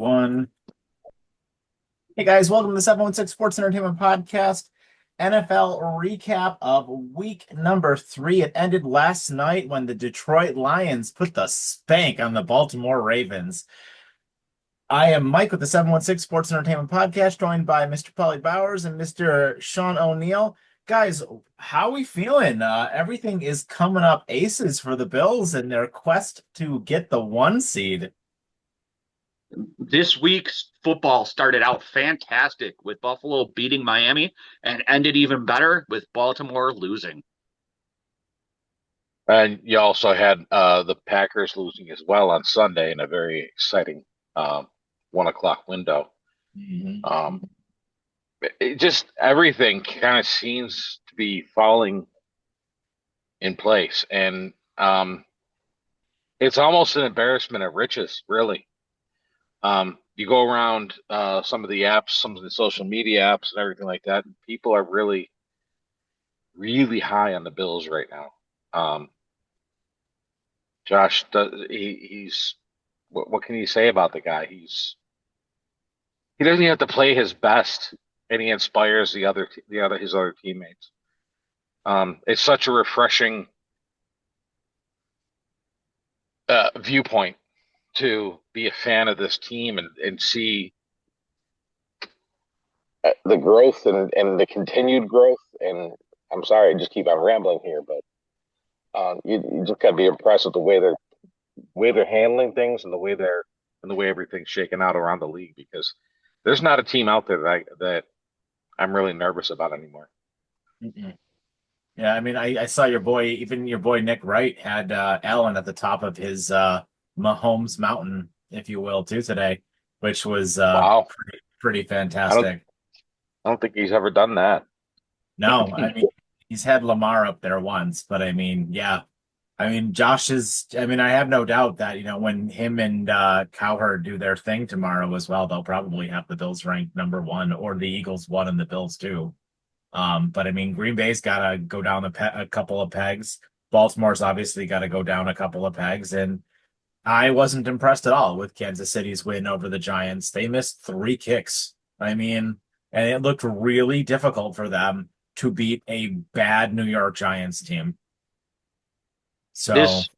One. Hey guys, welcome to the 716 Sports Entertainment Podcast. NFL recap of week number 3. It ended last night when the Detroit Lions put the spank on the Baltimore Ravens. I am Mike with the 716 Sports Entertainment Podcast, joined by Mr. Paulie Bowers and Mr. Sean O'Neill. Guys, how are we feeling? Everything is coming up aces for the Bills in their quest to get the 1 seed. This week's football started out fantastic with Buffalo beating Miami and ended even better with Baltimore losing. And you also had the Packers losing as well on Sunday in a very exciting 1 o'clock window. Mm-hmm. It just everything kind of seems to be falling in place, and it's almost an embarrassment of riches, really. You go around some of the apps, some of the social media apps, and everything like that. And people are really, really high on the Bills right now. Josh, he's what can you say about the guy? He doesn't even have to play his best, and he inspires his other teammates. It's such a refreshing viewpoint to be a fan of this team and see the growth and the continued growth. And I'm sorry, I just keep on rambling here, but you just got to be impressed with the way they're handling things and the way everything's shaken out around the league, because there's not a team out there that I'm really nervous about anymore. Mm-mm. Yeah, I mean, I saw even your boy Nick Wright had Allen at the top of his Mahomes Mountain, if you will, too today, which was Wow. pretty I don't fantastic. I don't think he's ever done that. No, I mean, he's had Lamar up there once, but I mean, yeah. I mean, I have no doubt that, when him and Cowherd do their thing tomorrow as well, they'll probably have the Bills ranked number 1 or the Eagles 1 and the Bills 2. But I mean, Green Bay's got to go down a couple of pegs. Baltimore's obviously got to go down a couple of pegs. And I wasn't impressed at all with Kansas City's win over the Giants. They missed 3 kicks. I mean, and it looked really difficult for them to beat a bad New York Giants team. So, This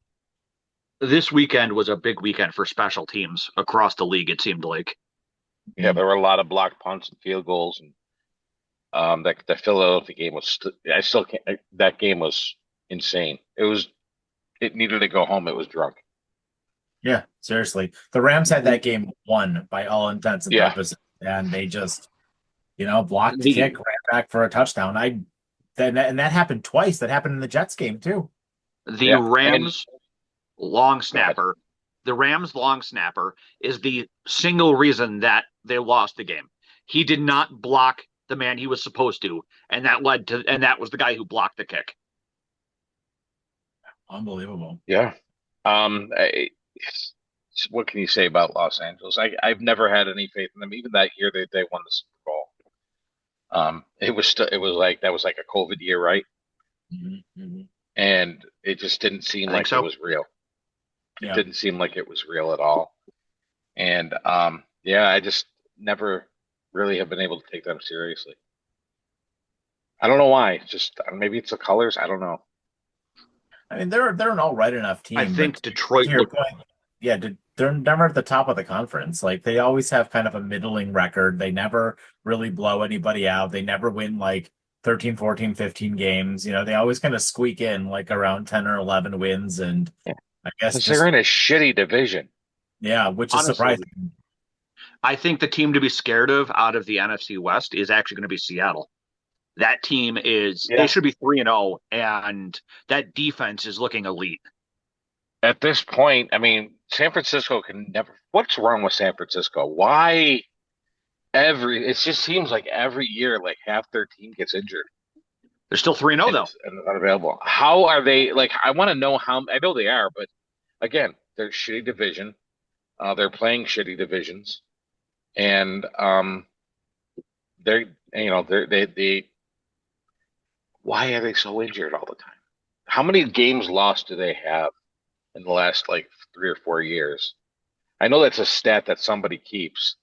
this weekend was a big weekend for special teams across the league, it seemed like. Yeah, there were a lot of blocked punts and field goals, and that Philadelphia game was. I still can't. That game was insane. It needed to go home. It was drunk. yeah, seriously. The Rams had that game won by all intents and Yeah, purposes, and they just, blocked the The kick, ran back for a touchdown. That happened twice. That happened in the Jets game too. the yeah. And Rams long go ahead. snapper, the Rams long snapper is the single reason that they lost the game. He did not block the man he was supposed to, and that was the guy who blocked the kick. Unbelievable. Yeah. Um, I, what can you say about Los Angeles? I've never had any faith in them. Even that year they won the Super Bowl. It was like a COVID year, right? Mm-hmm. And it just didn't seem I think like it so. was real. It Yeah. didn't seem like it was real at all. And yeah, I just never really have been able to take them seriously. I don't know why. It's just maybe it's the colors. I don't know. I mean, they're an all right enough I team, but think to Detroit your looked point, yeah, they're never at the top of the conference. Like they always have kind of a middling record. They never really blow anybody out. They never win like 13, 14, 15 games. They always kind of squeak in like around 10 or 11 wins. And I guess Because they're just, in a shitty division. yeah, which is honestly. surprising. I think the team to be scared of out of the NFC West is actually going to be Seattle. That team they Yeah. should be 3-0, and that defense is looking elite. At this point, I mean, San Francisco can never. What's wrong with San Francisco? Why it just seems like every year, like half their team gets injured They're still 3-0 though. and is unavailable. How are they? Like, I want to know how. I know they are, but again, they're shitty division. They're playing shitty divisions, and they're they why are they so injured all the time? How many games lost do they have in the last like 3 or 4 years? I know that's a stat that somebody keeps,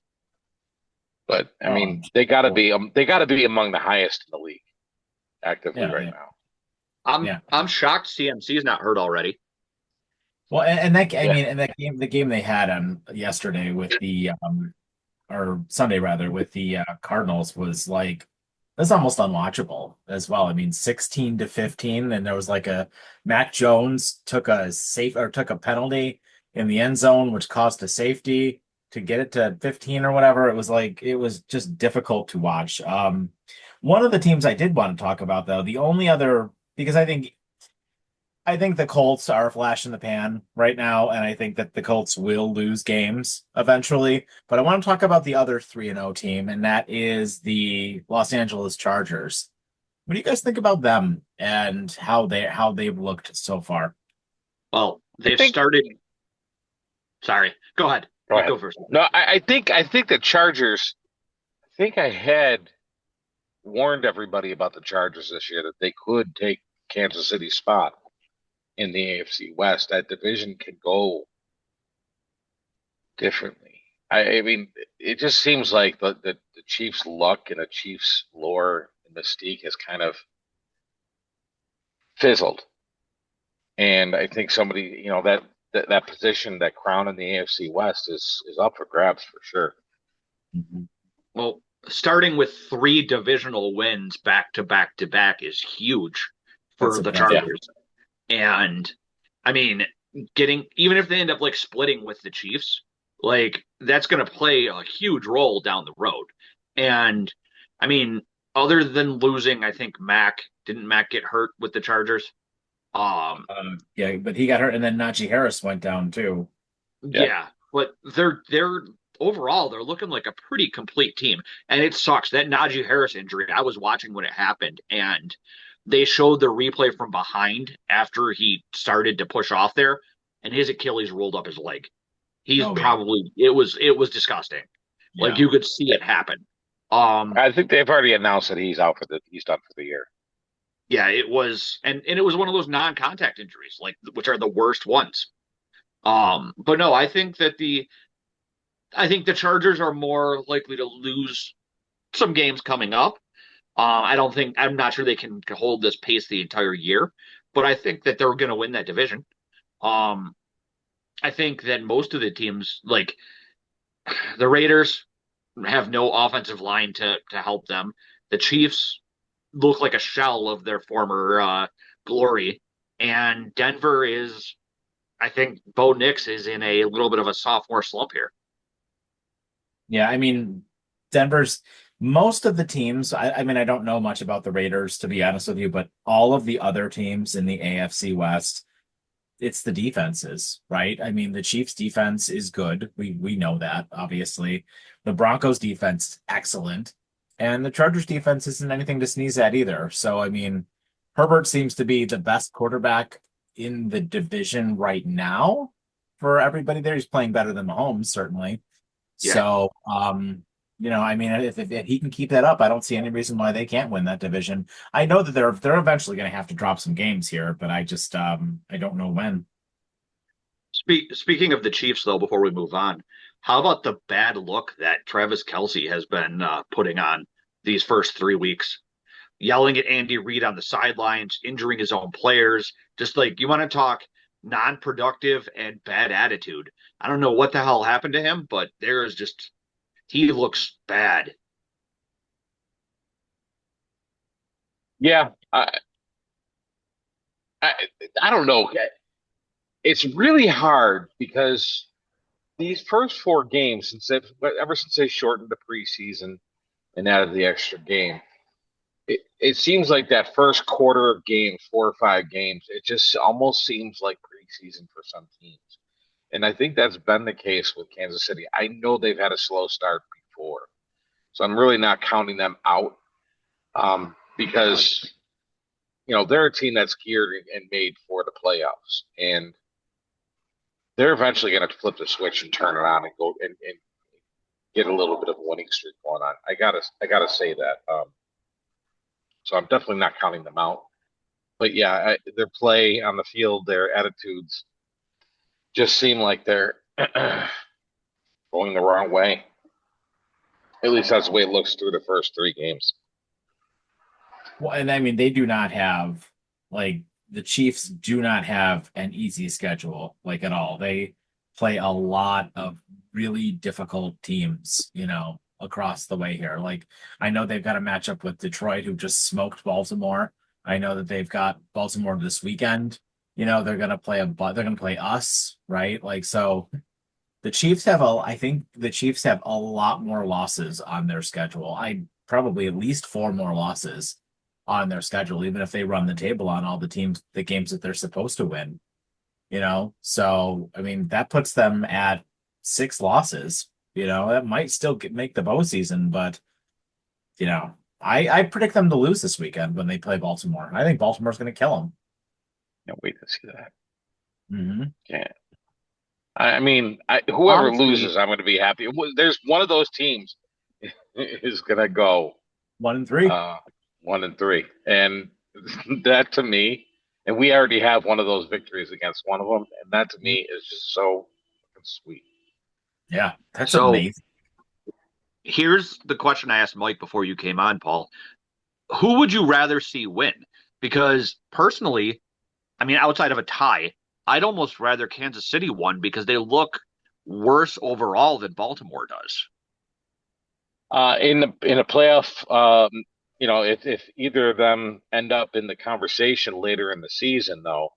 but I Oh, mean they got to be among the highest in the league actively yeah, right yeah, now. I'm yeah. I'm shocked CMC is not hurt already. Well, and that I Yeah, mean, and that game, the game they had on yesterday with the or Sunday rather with the Cardinals was like that's almost unwatchable as well. I mean, 16-15, and there was like a Mac Jones took a penalty in the end zone, which cost a safety to get it to 15 or whatever. It was like it was just difficult to watch. One of the teams I did want to talk about though, the only other because I think the Colts are a flash in the pan right now, and I think that the Colts will lose games eventually. But I want to talk about the other 3-0 team, and that is the Los Angeles Chargers. What do you guys think about them and how they've looked so far? Well, I they've think. started. Sorry, go ahead. Go You ahead. go first. No, I think the Chargers. I think I had warned everybody about the Chargers this year that they could take Kansas City's spot in the AFC West. That division can go differently. I mean, it just seems like the Chiefs' luck and the Chiefs' lore and mystique has kind of fizzled. And I think somebody, that position, that crown in the AFC West is up for grabs for sure. Mhm. Well, starting with three divisional wins back to back to back is huge That's for the impressive. Yeah. Chargers. And I mean, getting even if they end up like splitting with the Chiefs, like that's going to play a huge role down the road. And I mean, other than losing, I think Mac get hurt with the Chargers? Um, Yeah, but he got hurt, and then Najee Harris went down too. Yeah. yeah, but they're overall they're looking like a pretty complete team, and it sucks that Najee Harris injury. I was watching when it happened, and they showed the replay from behind after he started to push off there, and his Achilles rolled up his leg. He's Oh yeah, probably it was disgusting. Like yeah. you could see it happen. Um, I think they've already announced that he's done for the year. yeah, it was, and it was one of those non-contact injuries, like which are the worst ones. But no, I think the Chargers are more likely to lose some games coming up. I'm not sure they can hold this pace the entire year, but I think that they're going to win that division. Um, I think that most of the teams, like the Raiders, have no offensive line to help them. The Chiefs look like a shell of their former glory, and Denver is. I think Bo Nix is in a little bit of a sophomore slump here. Yeah, I mean, Denver's most of the teams. I mean, I don't know much about the Raiders to be honest with you, but all of the other teams in the AFC West, it's the defenses, right? I mean, the Chiefs' defense is good. We know that, obviously. The Broncos' defense, excellent, and the Chargers' defense isn't anything to sneeze at either. So, I mean, Herbert seems to be the best quarterback in the division right now for everybody there. He's playing better than Mahomes, certainly. Yeah, So, I mean, if he can keep that up, I don't see any reason why they can't win that division. I know that they're eventually going to have to drop some games here, but I just I don't know when. Speaking of the Chiefs, though, before we move on, how about the bad look that Travis Kelce has been putting on these first 3 weeks? Yelling at Andy Reid on the sidelines, injuring his own players. Just like you want to talk non-productive and bad attitude. I don't know what the hell happened to him, but there is just he looks bad. Yeah. I, I don't know. It's really hard because these first four games, ever since they shortened the preseason and added the extra game, it seems like that first quarter of games, 4 or 5 games, it just almost seems like preseason for some teams. And I think that's been the case with Kansas City. I know they've had a slow start before, so I'm really not counting them out because they're a team that's geared and made for the playoffs, and they're eventually going to flip the switch and turn it on and go and get a little bit of a winning streak going on. I gotta say that. So I'm definitely not counting them out. But yeah, their play on the field, their attitudes just seem like they're going the wrong way. At least that's the way it looks through the first three games. Well, and I mean, they do not have like the Chiefs do not have an easy schedule, like at all. They play a lot of really difficult teams, across the way here. Like I know they've got a matchup with Detroit, who just smoked Baltimore. I know that they've got Baltimore this weekend. They're gonna play us, right? Like so I think the Chiefs have a lot more losses on their schedule. I probably at least four more losses on their schedule, even if they run the table on all the games that they're supposed to win. So, I mean, that puts them at six losses. That might still make the postseason, but, I predict them to lose this weekend when they play Baltimore. I think Baltimore's going to kill them. Can't wait to see that. Mm-hmm. Yeah. I mean, whoever Honestly, loses, I'm going to be happy. There's one of those teams is going to go 1-3. uh, 1-3, and that to me, and we already have one of those victories against one of them, and that to me is just so fucking sweet. Yeah, that's so amazing. here's the question I asked Mike before you came on, Paul. Who would you rather see win? Because personally, I mean, outside of a tie, I'd almost rather Kansas City won because they look worse overall than Baltimore does. In a playoff, if either of them end up in the conversation later in the season, though,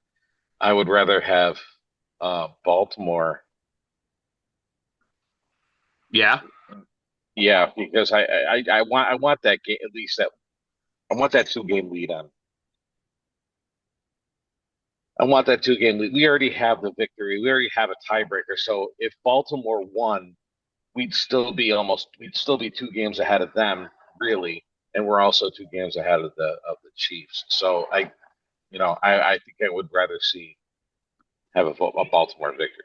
I would rather have Baltimore. Yeah. Yeah, because I want that game, at least that I want that 2 game lead on. I want that 2 game lead. We already have the victory. We already have a tiebreaker. So if Baltimore won, we'd still be 2 games ahead of them, really, and we're also 2 games ahead of the Chiefs. So I think I would rather see have a Baltimore victory,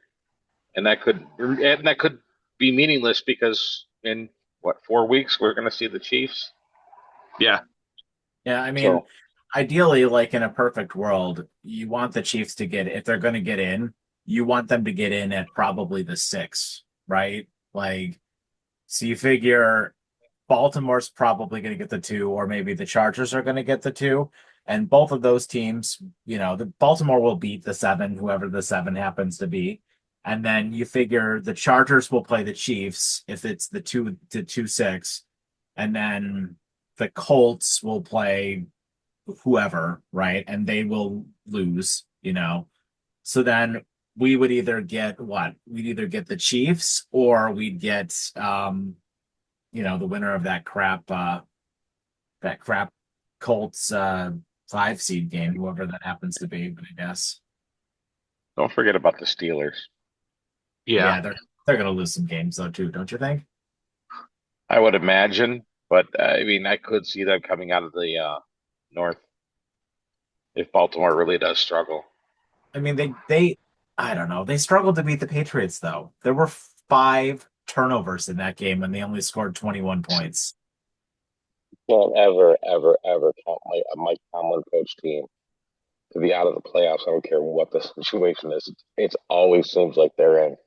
and that could be meaningless because in what 4 weeks we're going to see the Chiefs. Yeah. Yeah, I mean, So ideally, like in a perfect world, you want the Chiefs to get, if they're going to get in, you want them to get in at probably the six, right? Like, so you figure Baltimore's probably going to get the two, or maybe the Chargers are going to get the two. And both of those teams, the Baltimore will beat the seven, whoever the seven happens to be. And then you figure the Chargers will play the Chiefs if it's the 2-6. And then the Colts will play whoever, right? And they will lose. So then we would either get what? We'd either get the Chiefs or we'd get the winner of that crap Colts 5 seed game, whoever that happens to be, but I guess. don't forget about the Steelers. Yeah. Yeah, they're gonna lose some games though too, don't you think? I would imagine, but I mean, I could see them coming out of the North if Baltimore really does struggle. I mean they I don't know. They struggled to beat the Patriots though. There were 5 turnovers in that game and they only scored 21 points. Can't ever, ever, ever count a Mike Tomlin coach team to be out of the playoffs. I don't care what the situation is. It always seems like they're in,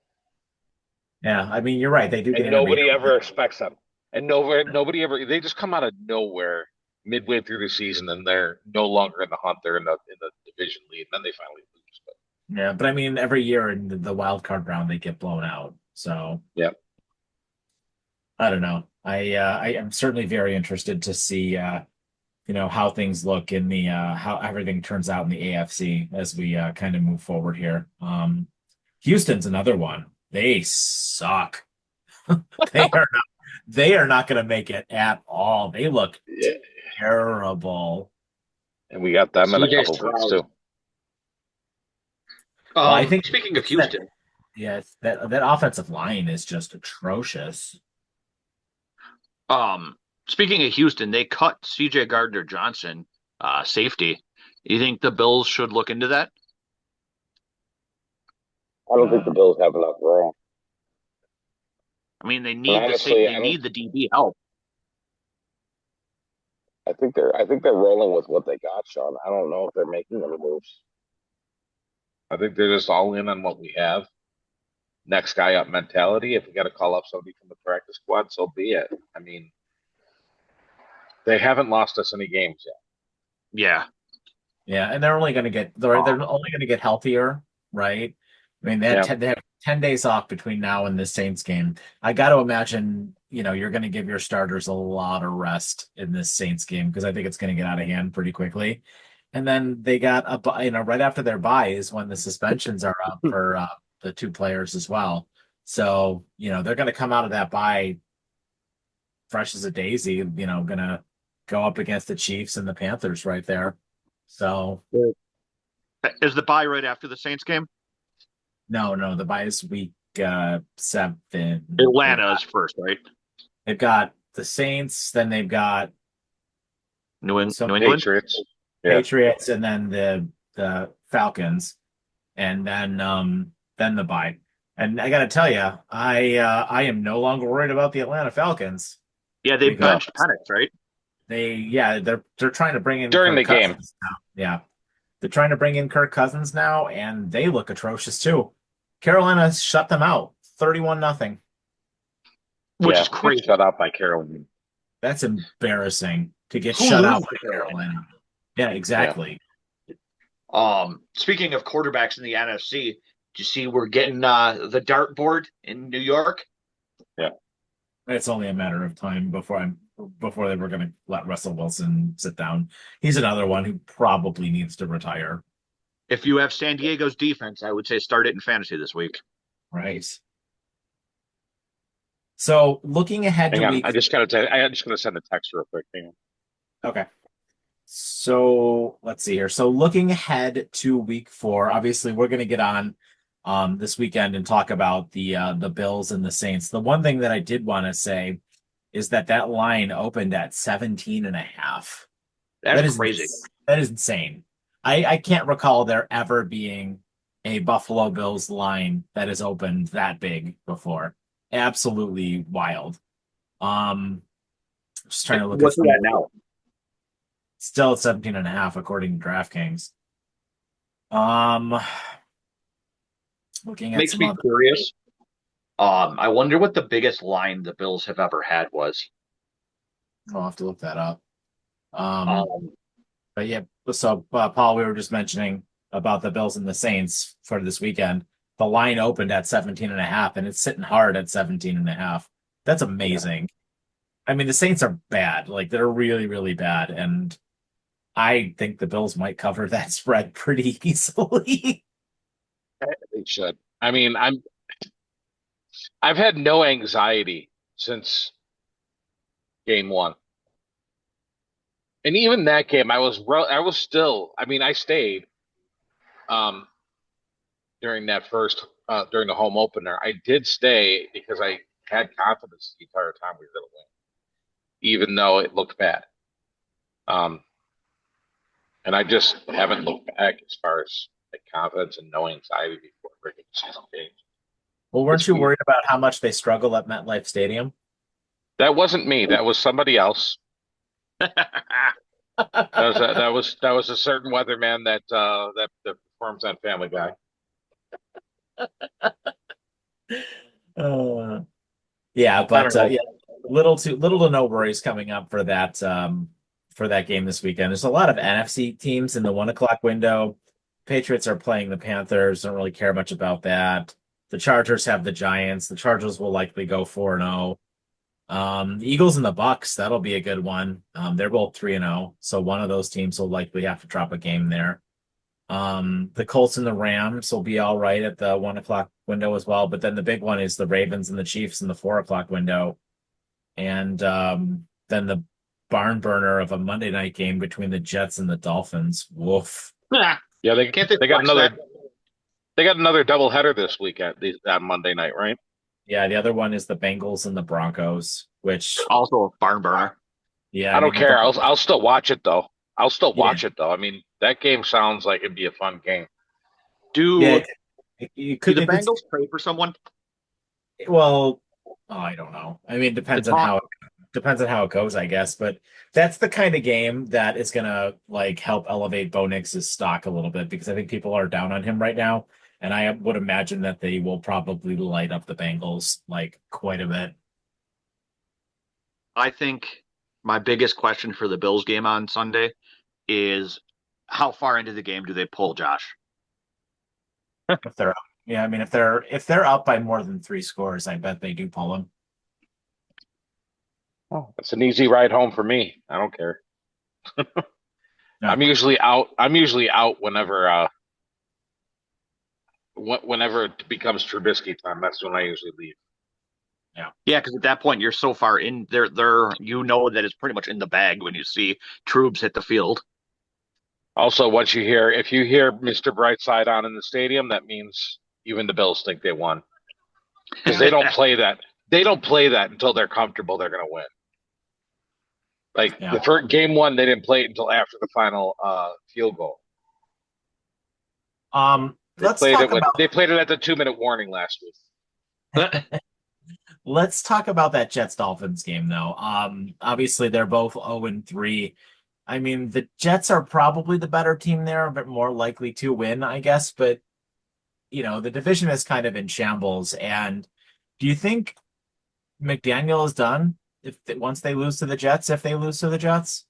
Yeah, I mean you're right. They do get and in every nobody year. ever expects them. And nobody ever. They just come out of nowhere midway through the season, and they're no longer in the hunt. They're in the division lead, and then they finally lose. But Yeah, but I mean every year in the wild card round they get blown out. So yeah, I don't know. I am certainly very interested to see how things look in the how everything turns out in the AFC as we kind of move forward here. Houston's another one. They suck. They are not going to make it at all. They look yeah. terrible. And we got them in a CJ couple weeks Stroud. too. Well, I think Speaking of it's that Houston, yes, that offensive line is just atrocious. um, speaking of Houston, they cut CJ Gardner Johnson, safety. You think the Bills should look into that? I don't think the Uh, Bills have enough room. I mean, they And need honestly, they need the DB help. I think they're rolling with what they got, Sean. I don't know if they're making any moves. I think they're just all in on what we have. next guy up mentality. If we got to call up somebody from the practice squad, so be it. I mean, they haven't lost us any games yet. Yeah. Yeah, and they're only going to get they're only going to get healthier, right? I mean, Yeah, they have 10 days off between now and the Saints game. I got to imagine, you're going to give your starters a lot of rest in this Saints game because I think it's going to get out of hand pretty quickly. And then they got right after their bye is when the suspensions are up for the two players as well. So, they're going to come out of that bye fresh as a daisy, going to go up against the Chiefs and the Panthers right there. So, Is the bye right after the Saints game? no, the bye is week 7. Atlanta is first, right? They've got the Saints, then they've got some New England. Patriots. Yeah, Patriots, and then the Falcons, and then the bye. And I got to tell you, I am no longer worried about the Atlanta Falcons Yeah, they because no. benched Penix, right? they're trying to bring in During Kirk the game. Cousins now. Yeah, they're trying to bring in Kirk Cousins now, and they look atrocious too. Carolina shut them out, 31-0. Which Yeah, is crazy. shut out by Carolina. That's embarrassing to get Who shut out loses by to Carolina? Carolina. Yeah, Yeah. exactly. Speaking of quarterbacks in the NFC, do you see we're getting the dartboard in New York? Yeah. It's only a matter of time before they were going to let Russell Wilson sit down. He's another one who probably needs to retire. If you have San Diego's defense, I would say start it in fantasy this week. Right. So looking ahead Hang to on, week. I just gotta send a text real quick. Hang on. Okay. So let's see here. So looking ahead to week 4, obviously we're going to get on this weekend and talk about the Bills and the Saints. The one thing that I did want to say is that line opened at 17.5. That's crazy. That is insane. I can't recall there ever being a Buffalo Bills line that has opened that big before. Absolutely wild. Just trying to look What's at that now? still at 17.5 according to DraftKings. Looking at Makes some me other. curious. I wonder what the biggest line the Bills have ever had was. I'll have to look that up. Um, Um, but yeah, so Paul, we were just mentioning about the Bills and the Saints for this weekend. The line opened at 17.5 and it's sitting hard at 17.5. That's amazing. I mean, the Saints are bad. Like they're really, really bad. And I think the Bills might cover that spread pretty easily. They should. I mean, I've had no anxiety since game 1. And even that game, I was still. I mean, I stayed um, during that first during the home opener. I did stay because I had confidence the entire time we were going to win, even though it looked bad. Um, and I just haven't looked back as far as like confidence and no anxiety before regular season games. Well, weren't It's you weird. worried about how much they struggle at MetLife Stadium? That wasn't me. That was somebody else. That was a certain weatherman that performs on Family Guy. Uh, yeah, I don't but know. yeah, little to no worries coming up for that game this weekend. There's a lot of NFC teams in the 1 o'clock window. Patriots are playing the Panthers. Don't really care much about that. The Chargers have the Giants. The Chargers will likely go 4-0. The Eagles and the Bucks, that'll be a good one. They're both 3-0, so one of those teams will likely have to drop a game there. The Colts and the Rams will be all right at the 1 o'clock window as well. But then the big one is the Ravens and the Chiefs in the 4 o'clock window. And then the barn burner of a Monday night game between the Jets and the Dolphins. Woof. Yeah, Can't they they got flex another that? they got another doubleheader this week on Monday night, right? Yeah, the other one is the Bengals and the Broncos, which, Also a barn burner. yeah, I I don't mean, care. I'll still watch it though. I'll still yeah, watch it though. I mean, that game sounds like it'd be a fun game. yeah, Do you do could, the it could, Bengals trade for someone? well, oh, I don't know. I mean, The talk. depends on how it goes, I guess. But that's the kind of game that is gonna like help elevate Bo Nix's stock a little bit because I think people are down on him right now. And I would imagine that they will probably light up the Bengals like quite a bit. I think my biggest question for the Bills game on Sunday is how far into the game do they pull Josh? If they're up. Yeah, I mean if they're up by more than 3 scores, I bet they do pull them. Oh, it's an easy ride home for me. I don't care. Yeah. I'm usually out whenever it becomes Trubisky time. That's when I usually leave. Yeah. Yeah, because at that point you're so far in there, you know that it's pretty much in the bag when you see troops hit the field. Also, if you hear Mr. Brightside on in the stadium, that means even the Bills think they won because they don't play that. They don't play that until they're comfortable they're going to win. Like Yeah. the first game one, they didn't play it until after the final field goal. Let's talk about They played it at the 2 minute warning last week. let's talk about that Jets Dolphins game though. Obviously they're both 0-3. I mean, the Jets are probably the better team there, but more likely to win, I guess. But the division is kind of in shambles. And do you think McDaniel is done once they lose to the Jets? If they lose to the Jets,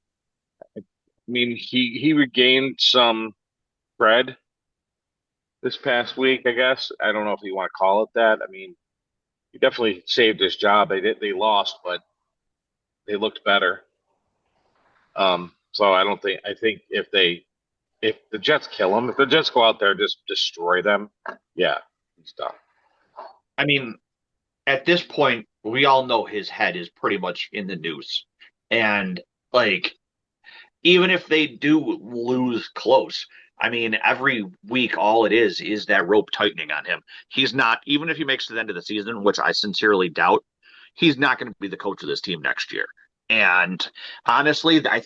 I mean, he regained some cred this past week, I guess. I don't know if you want to call it that. I mean, he definitely saved his job. They lost, but they looked better. So I think if the Jets kill him, if the Jets go out there and just destroy them, yeah, he's done. I mean, at this point, we all know his head is pretty much in the noose. And like, even if they do lose close, I mean, every week, all it is that rope tightening on him. He's not, even if he makes to the end of the season, which I sincerely doubt, he's not going to be the coach of this team next year. And honestly, I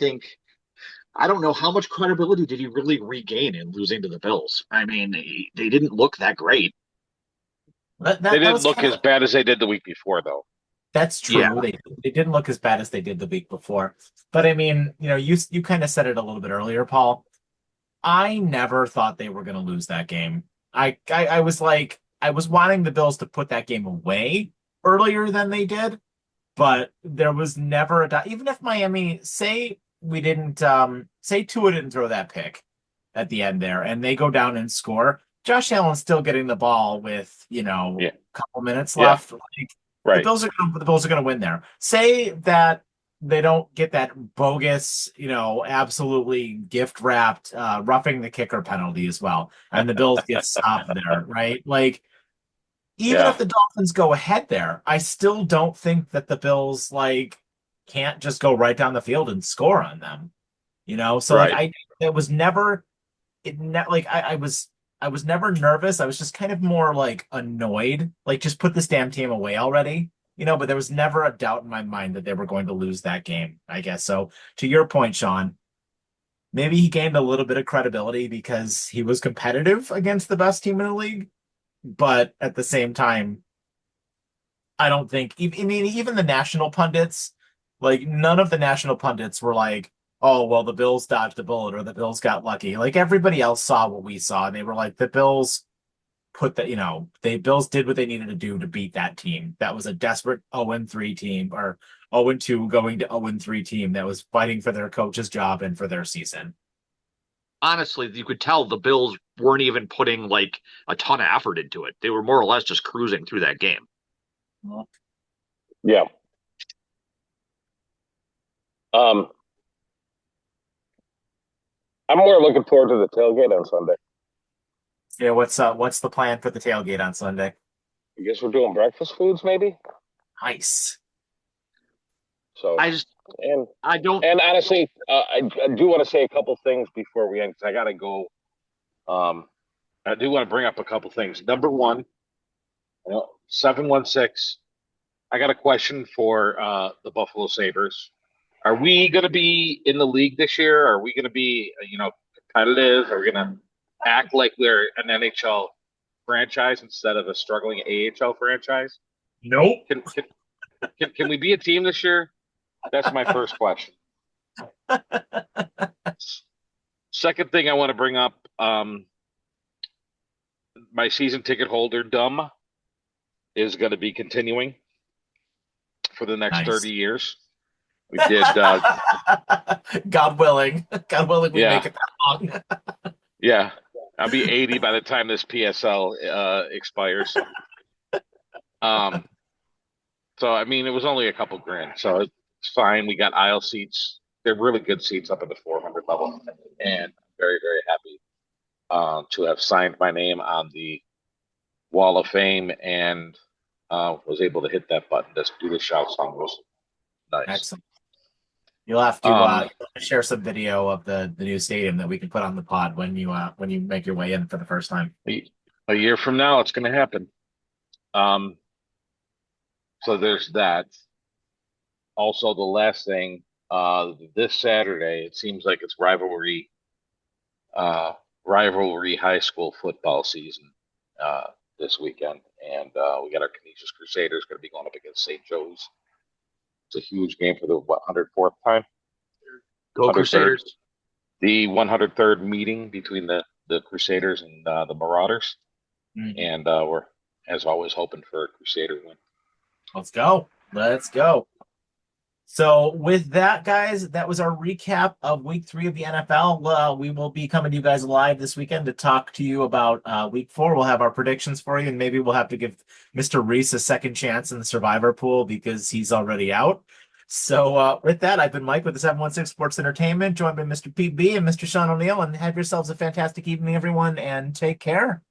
don't know how much credibility did he really regain in losing to the Bills. I mean, they didn't look that great. that They that, that didn't was look kind as of bad as they did the week before, though. that's Yeah. true. They didn't look as bad as they did the week before. But I mean, you kind of said it a little bit earlier, Paul. I never thought they were going to lose that game. I was like, I was wanting the Bills to put that game away earlier than they did, but there was never even if Miami say we didn't say Tua didn't throw that pick at the end there and they go down and score, Josh Allen's still getting the ball with, Yeah, a couple minutes yeah, left. Like, right. the Bills are gonna win there. Say that they don't get that bogus, absolutely gift wrapped roughing the kicker penalty as well. And the Bills get stopped there, right? Like even if Yeah, the Dolphins go ahead there, I still don't think that the Bills like can't just go right down the field and score on them. So like right, I it was never like I was never nervous. I was just kind of more like annoyed. Like just put this damn team away already. But there was never a doubt in my mind that they were going to lose that game, I guess. So to your point, Sean, maybe he gained a little bit of credibility because he was competitive against the best team in the league. But at the same time, I don't think, I mean, even the national pundits, like none of the national pundits were like, oh, well, the Bills dodged a bullet or the Bills got lucky. Like everybody else saw what we saw. And they were like, the Bills put that, they Bills did what they needed to do to beat that team. That was a desperate 0-3 team or 0-2 going to 0-3 team that was fighting for their coach's job and for their season. Honestly, you could tell the Bills weren't even putting like a ton of effort into it. They were more or less just cruising through that game. Yeah. Um, I'm more looking forward to the tailgate on Sunday. Yeah, what's the plan for the tailgate on Sunday? I guess we're doing breakfast foods, maybe. Nice. So, I just and I don't. and honestly, I do want to say a couple things before we end because I got to go. Um, I do want to bring up a couple things. Number one, 716. I got a question for the Buffalo Sabres. Are we going to be in the league this year? Are we going to be, competitive? Are we going to act like we're an NHL franchise instead of a struggling AHL franchise? Nope. Can we be a team this year? That's my first question. Second thing I want to bring up, my season ticket holder dumb is going to be continuing for the next Nice. 30 years. We did, God willing. God willing we yeah, make it that long. yeah. I'll be 80 by the time this PSL expires. Um, so I mean, it was only a couple grand, so it's fine. We got aisle seats. They're really good seats up at the 400 level, and I'm very, very happy to have signed my name on the Wall of Fame and was able to hit that button to do the shout song. It was nice. Excellent. You'll have to Um, share some video of the new stadium that we can put on the pod when you make your way in for the first time. a year from now, it's going to happen. Um, so there's that. Also, the last thing, this Saturday, it seems like it's rivalry high school football season this weekend, and we got our Canisius Crusaders going to be going up against St. Joe's. It's a huge game for the 104th time, Go 103rd, Crusaders. the 103rd meeting between the Crusaders and the Marauders, Mhm. and we're as always hoping for a Crusader win. Let's go. Let's go. So with that, guys, that was our recap of week 3 of the NFL. We will be coming to you guys live this weekend to talk to you about week 4. We'll have our predictions for you, and maybe we'll have to give Mr. Reese a second chance in the survivor pool because he's already out. So with that, I've been Mike with the 716 Sports Entertainment, joined by Mr. Pete B and Mr. Sean O'Neill, and have yourselves a fantastic evening, everyone, and take care.